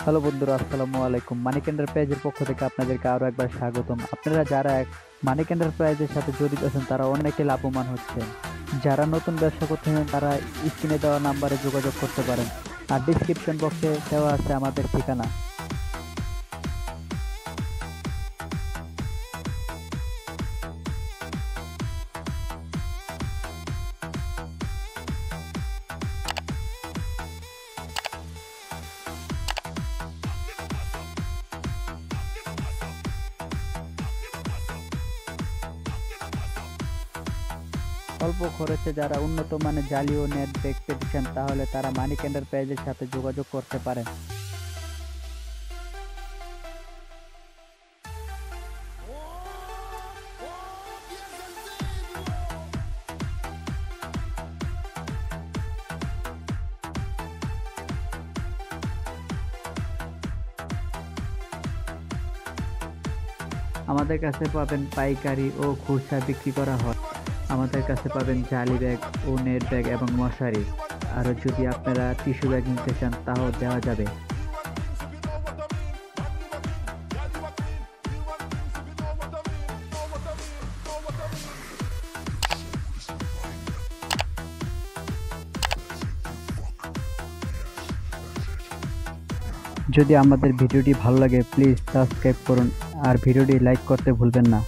Hello বন্ধুরা, আসসালামু আলাইকুম। মানিক এন্টারপ্রাইজের পক্ষ থেকে আপনাদেরকে আরো একবার স্বাগতম। আপনারা যারা মানিক এন্টারপ্রাইজের সাথে জড়িত আছেন তারা অনেকে লাভবান হচ্ছেন। যারা নতুন ব্যবসা করতে চান তারা স্ক্রিনে দেওয়া নাম্বারে যোগাযোগ করতে পারেন। আর ডিসক্রিপশন বক্সে দেওয়া আছে আমাদের ঠিকানা। অল্প খরচে যারা উন্নত মানের জালি ও নেট ব্যাগ পেতে চান তাহলে তারা মানিক এন্টারপ্রাইজের সাথে যোগাযোগ করতে পারেন। আমাদের কাছে পাবেন পাইকারি ও খুচরা বিক্রি করা হয়। আমাদের কাছে পাবেন জালি ব্যাগ ও নেট ব্যাগ এবং মশারি। আর যদি আপনারা টিস্যু ব্যাগ নিতে চান তাও দেওয়া যাবে। যদি আমাদের ভিডিওটি ভালো লাগে প্লিজ সাবস্ক্রাইব করুন আর ভিডিওটি লাইক করতে ভুলবেন না।